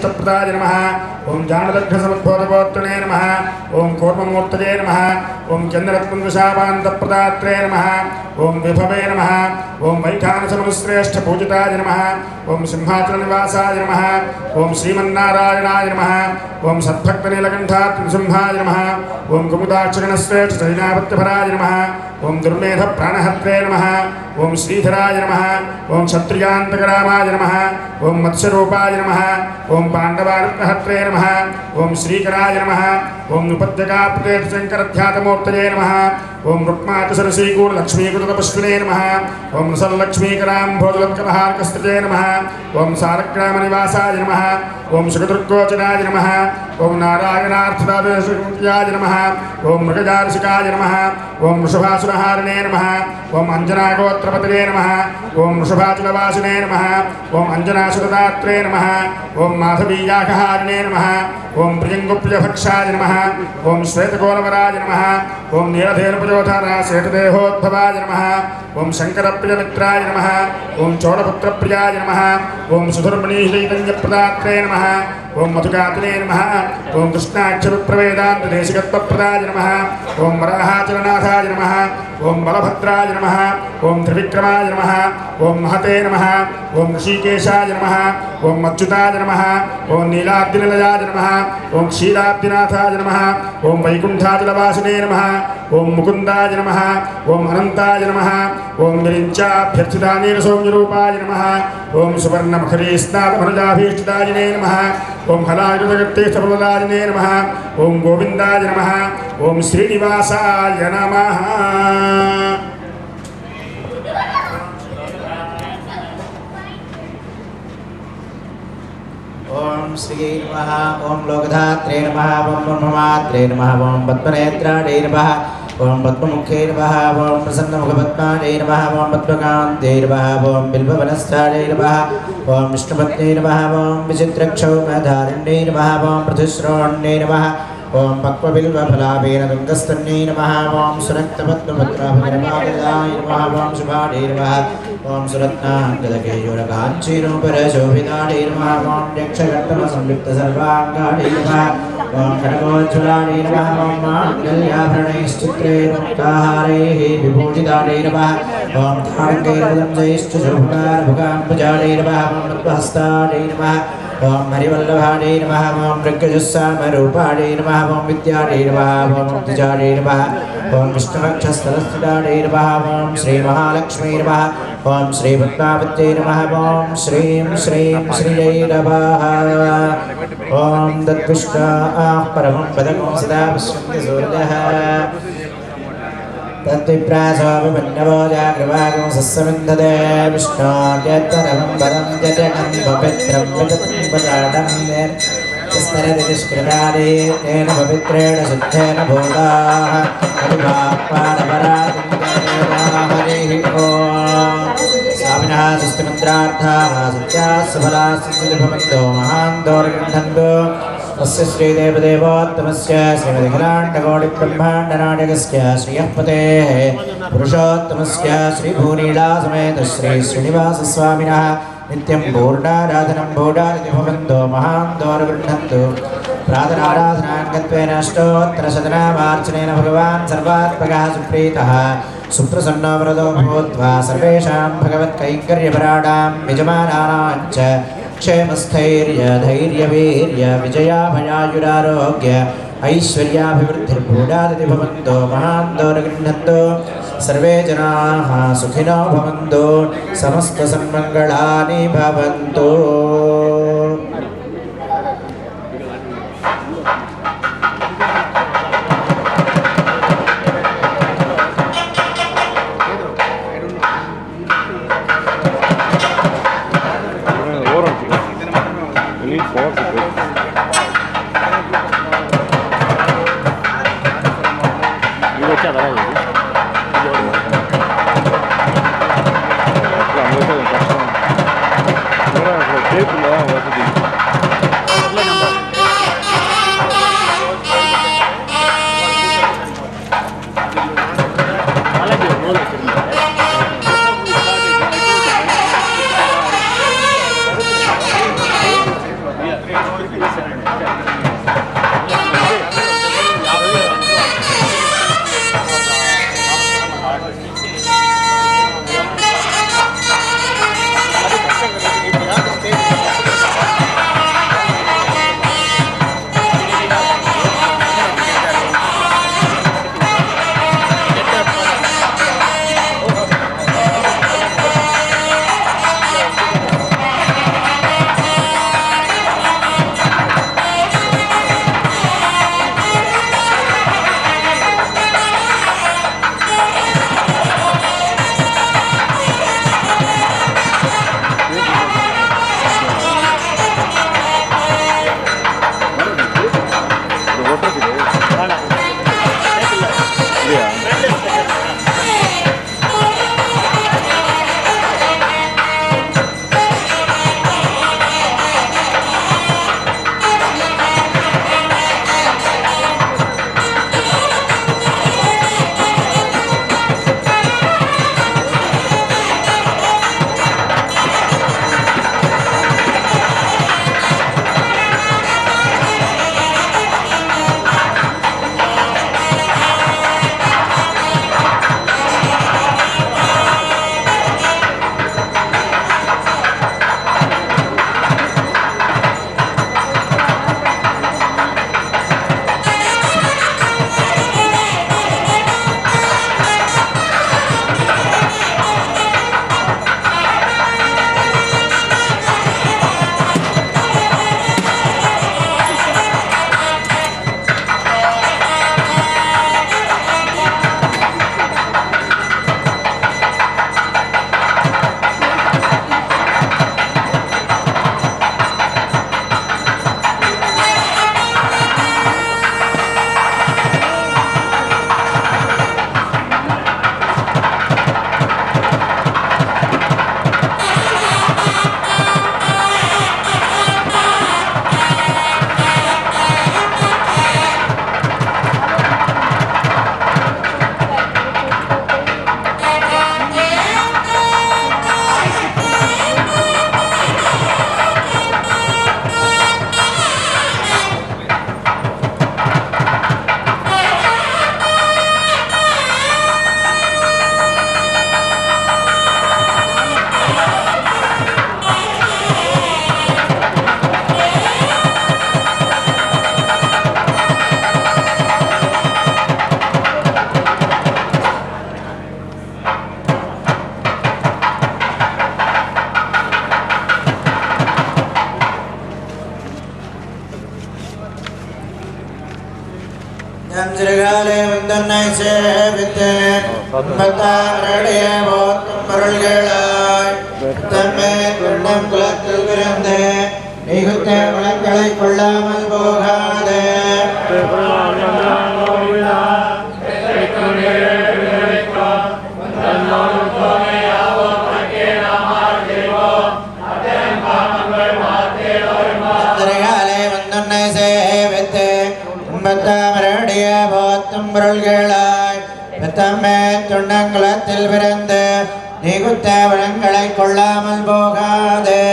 ज्ञानेष्टप्रदाय नमः ओं जानदग्धसमुद्भोधगोत्तने नमः ओं कूर्ममूर्तये नमः ओं चन्द्ररत्नदशापान्तप्रदात्रे नमः ओं विभवे नमः ओं वैखानसमनुश्रेष्ठपूजिताय नमः ओं सिंहाचलनिवासाय नमः ओं श्रीमन्नारायणाय नमः ओं सद्भक्तनीलकण्ठात्मसिंहाय नमः ओं कुमुदाक्षगणश्रेष्ठचैनापत्यभराय नमः ओं दुर्मेधप्राणहत्रे नमः ओं श्रीधराय नमः ओं क्षत्रियान्तकरामाय नमः ओं मत्स्यरूपाय नमः ओं पाण्डवारत्नहत्रे नमः ओं श्रीकराय नमः ओं उपत्यकाप्रदेशशङ्करध्यातमूर्तये नमः ओं रुक्मातिसरसीकूललक्ष्मीकृतपुष्पिने नमः ओं नसल्लक्ष्मीकराम्भोजलत्कलहारकस्त्रिये नमः ओं सारग्रामनिवासाय नमः ओं सुखदुर्गोचनाय नमः ओं नारायणार्थदाय नमः ओं मृगजारसिकाय नमः ओं वृषभासुरहारिणे नमः ओं अञ्जनागोत्रपतये नमः ओं वृषभाचलवासिने नमः ओं अञ्जनासुरदात्रे नमः ओं माधवीयाकहारिणे नमः ओं प्रियङ्गुप्यभक्षाय नमः ओं श्वेतकोलवराय नमः ओं नीलधेनुपयोधारा श्वेतदेहोद्भवाय नमः ओं शङ्करप्रियमित्राय नमः ओं चोडपुत्रप्रियाय नमः ओं सुधुर्मणीश्रीतञ्जप्रदात्रे नमः ओं मधुकातिने नमः ओं कृष्णाक्षरप्रवेदान्तदेशिकत्वप्रदाय नमः ओं वराहाचलनाथाय नमः ओं बलभद्राय नमः ओं त्रिविक्रमाय नमः ओं महते नमः ओं ऋषिकेशाय नमः ओं अच्युताय नमः ओं नीलाब्धिनिलयाय नमः ओं क्षीराब्धिनाथाय नमः ओं वैकुण्ठाचलवासिने नमः ओं मुकुन्दाय नमः ओं अनन्ताय नमः ओं विरिञ्चाभ्यर्थितानीलसौम्यरूपाय नमः ओं सुवर्णमखरीस्नातमनुजाभीष्टिदायिने नमः ओं हलायुधगत्तेष्ठफलदायिने नमः ओं गोविन्दाय नमः ओं श्रीनिवासाय नमः ओं श्री नमः ओं लोकधात्रे नमः ओं ब्रह्ममात्रे नमः ओं पद्मनेत्राणे नमः ओं पद्ममुखे नमः ओं प्रसन्नमुखपद्माने नमः ओं पद्मकान्ते नमः ओं बिल्ववनस्थाने नमः ओं विष्णुपत्ने नमः ओं विचित्रक्षौमधारिण्ये नमः ओं पृथुश्रोण्ये नमः ओं पक्वबिल्वफलाभेन तुङ्गस्तन्ये नमः ओं सुरक्तपद्मपत्राभगरपादाय नमः ओं शुभाडे नमः ओं सुरत्नाङ्गदकेयूरकाञ्चीरूपरशोभिताडे नमः ओं यक्षकट्टमसंयुक्तसर्वाङ्गाडे नमः ओं कनकोज्ज्वलाडे नमः ओं माङ्गल्याभरणैश्चित्रे मुक्ताहारैः विभूषिताडे नमः ओं धारकैर्वदंजैश्च शोभकारभुकाम्बुजाडे नमः ओं मध्वहस्ताडे नमः ओं हरिवल्लभाडे नमः ओं मृगजुस्सामरूपाडे नमः ओं विद्याडे नमः ओं मुक्तिजाडे नमः ओं विष्णुवक्षस्थलस्थिताडे नमः ओं श्रीमहालक्ष्मी नमः ओं श्रीपद्मावत्यै नमः ओं श्रीं श्रीं श्रियै नमः ओं दद्विष्णाः परमं पदं सदा पश्यन्ति सूर्यः तद्विप्रासोऽपिमन्यवो जागृवागं सस्समिन्धते विष्णोर्यत्परमं पदं जटनं पवित्रं विदतं स्तरति निष्कृतानि तेन पवित्रेण शुद्धेन भूताः हरिः ॐ स्वामिनः सुस्तिमन्त्रार्थाः सत्याः सफलाः सन्निभवन्तो महान्तोर्गृह्णन्तु तस्य श्रीदेवदेवोत्तमस्य श्रीमदखिलाण्डकोटिब्रह्माण्डनाटकस्य श्रियः पतेः पुरुषोत्तमस्य श्रीभूनीलासमेत श्रीश्रीनिवासस्वामिनः नित्यं पूर्णाराधनं भूडादिति भवन्तो महान्तोर्गृह्णन्तु प्रातराराधनाङ्गत्वेन अष्टोत्तरशतनामार्चनेन भगवान् सर्वात्मकः सुप्रीतः सुप्रसन्नो वरदो भूत्वा सर्वेषां भगवत्कैङ्कर्यपराणां यजमानानां च क्षेमस्थैर्य धैर्यवीर्य विजयाभयायुरारोग्य ऐश्वर्याभिवृद्धिर्भूडादिति भवन्तो महान्तोर्गृह्णन्तु सर्वे जनाः सुखिनो भवन्तु समस्तसन्मङ्गलानि भवन्तु Tamjirgale Vandanai Sevite Matamaradiya Votum Marulgelai Tamme Kundam Kulatil Virande Nigute Valangalai Kollamal Bogade Tamjirgale Vandanai Sevite Matamaradiya Votum Marulgelai Tamme Kundam Kulatil Virande Nigute Valangalai Kollamal Bogade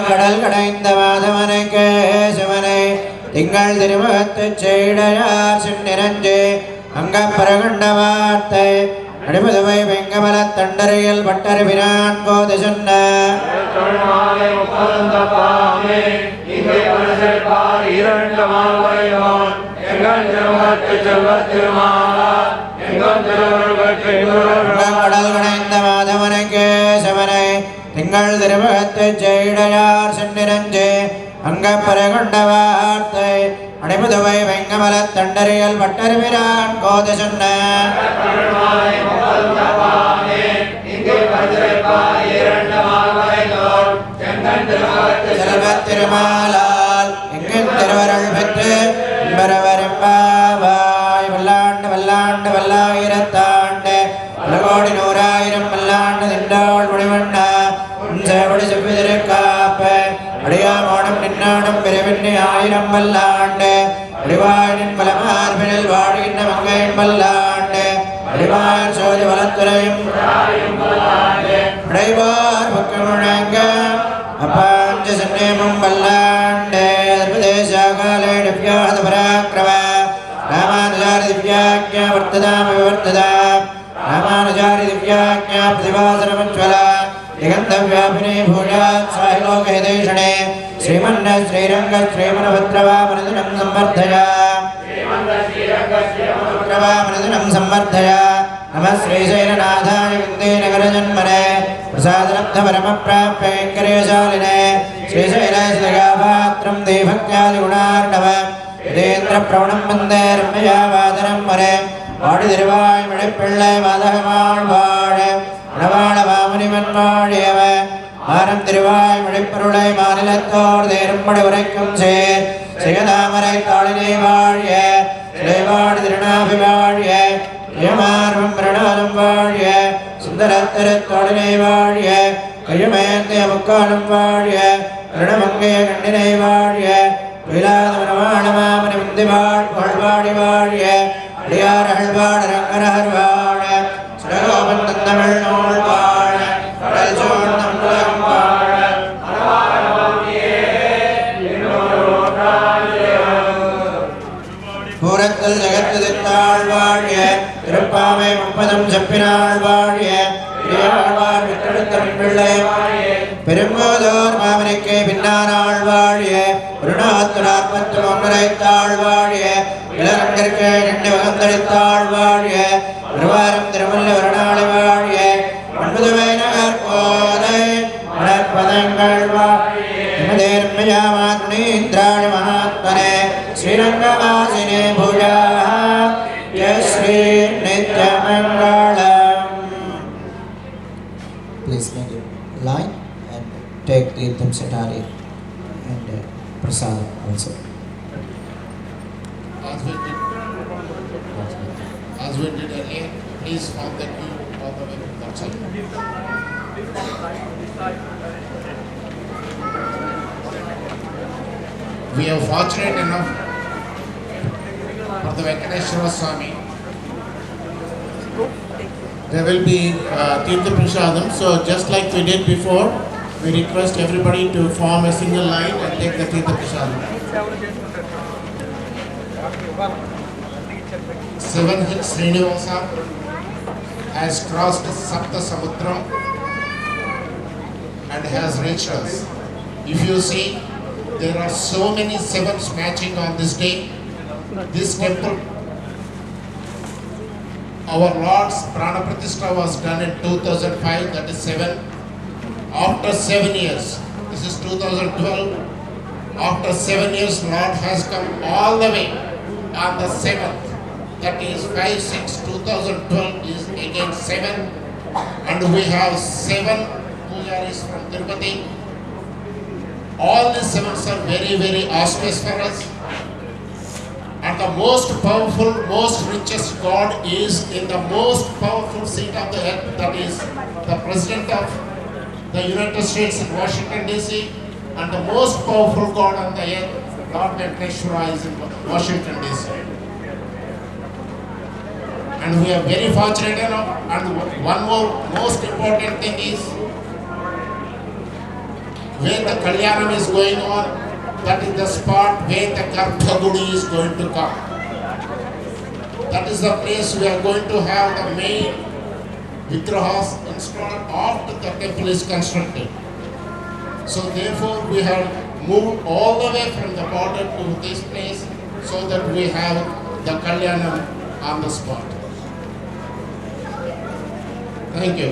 கடல் கடைந்த மாதவனுக்கு சிவனை திங்கள் திருமுகத்துச் செய்டையார் சின்னிரஞ்சு அங்க பரகண்ட வார்த்தை அடிபதுவை வெங்கமல தண்டரையில் பட்டறிவினான் போது சொன்ன கடல் கடைந்த மாதவனுக்கு சிவனை திங்கள் திருமுகத்துச் செய்டையார் சின்னிரஞ்சு அங்க பரகண்ட வார்த்தை அடிபதுவை வெங்கமல தண்டரையில் பட்டறிவினான் போது சொன்ன திருமாலால் எங்கின் திருவருள் பெற்று வரவரும்பாவாய் வல்லாண்டு வல்லாண்டு வல்லாயிரத்தாண்டு கோடி நூறாயிரம் வல்லாண்டு திண்டாள் முடிவண்ணா செவடி செவ்விதிருக்காப்ப அடியாமோடும் நின்னாடும் பிறவின்னி ஆயிரம் வல்லாண்டு அடிவாயின் பலமார்பினில் வாழ்கின்ற மங்கையின் வல்லாண்டு அடிவார் சோதி வளத்துறையும் அடைவார் பக்கம் முழங்க அப்பாஞ்ச சன்னேமும் வல்லாண்டே தர்மதேசாகாலே திவ்யாத பராக்கிரம ராமானுஜாரி திவ்யாக்ஞா வர்த்ததாம விவர்த்ததா ராமானுஜாரி திவ்யாக்ஞா பிரதிவாசனமஜ்வலா திகந்தவ்யாபினே பூஜாத் சாயிலோகஹிதேஷணே ஸ்ரீமன்ன ஸ்ரீரங்க ஸ்ரீமனபத்ரவாமனதுனம் சம்மர்தயா பத்ரவாமனதுனம் சம்மர்தயா நம ஸ்ரீசைலநாதாய விந்தே நகரஜன்மனே பிரசாதனப்த பரமப்ராப்ய வெங்கடேசாலினே ஸ்ரீசைலேஸ்வரகாபாத்ரம் தேவக்யாதிகுணார்ணவ யதேந்திர பிரவணம் வந்தே ரம்யா வாதனம் மரே வாடி திருவாய் மழைப்பிள்ளை வாதகமாள் வாழ உணவாள மாமுனிவன் வாழியவ ஆரம் திருவாய் மழைப்பொருளை மாநிலத்தோர் தேரும்படி உரைக்கும் சேர் சிகதாமரை தாளினை வாழிய சிலைவாடி திருநாபி வாழிய ஏமார்வம் பிரணாலும் வாழிய சுந்தரத்திருத்தோடினை வாழிய கையுமேந்திய முக்காலும் வாழிய கருணமங்கைய கண்டினை வாழிய துயிலாத மனவாளமாமனி முந்தி வாழ்வாடி வாழிய அடியார் அழ்வாட ரங்கரர் வாழ சுடகோபன் தந்தமிழ் நூல் வாழ கடல் சோழ்ந்தம் உலகம் வாழ பூரத்தில் ஜெகத்து தித்தாள் வாழிய திருப்பாவை முப்பதும் செப்பினாள் வாழிய பெரியாழ்வார் வித்தெடுத்த பிள்ளை பெரும்போதோர் மாமனிக்கு பின்னானாள் வாழிய குருநாத்து 41 தாழ் வாழிய இளரங்கிற்கு 2 வகந்தளித்தாள் வாழிய திருவாரம் திருமல்ல வருணாளி வாழிய 9 நகர் கோதை மலர்பதங்கள் வாழியமதேர்மயாமாத்மீந்திராணி மகாத்மனே ஸ்ரீரங்கவாசினே பூஜா ஜெய Sri நித்யமங்களம். Please make it line and take Tirtham Satari and Prasad also. As we did earlier, please form the queue all the way from that side. We are fortunate enough for the Venkateshwara Swami. There will be Tirtha Prasadam. So just like we did before, we request everybody to form a single line and take the Tirtha Prasadam. 7 Hills Srinivasa has crossed Sapta Samudram and has reached us. If you see, there are so many 7s matching on this day. This temple our Lord's Prana Pratishtha was done in 2005, that is 7. After 7 years, this is 2012. After 7 years, Lord has come all the way on the 7th. That is 5/6/2012 is again 7. And we have 7 pujaris from Tirupati. All these 7 are very, very auspicious for us. And the most powerful, most richest God is in the most powerful seat of the earth, that is the President of the United States in Washington DC, and the most powerful God on the earth, Lord Venkateshwara, is in Washington DC. And we are very fortunate enough. And one more most important thing is, where the Kalyanam is going on, that is the spot where the Garbhagudi is going to come. That is the place we are going to have the main Vigrahas installed after the temple is constructed. So therefore we have moved all the way from the border to this place so that we have the Kalyanam on the spot. Thank you.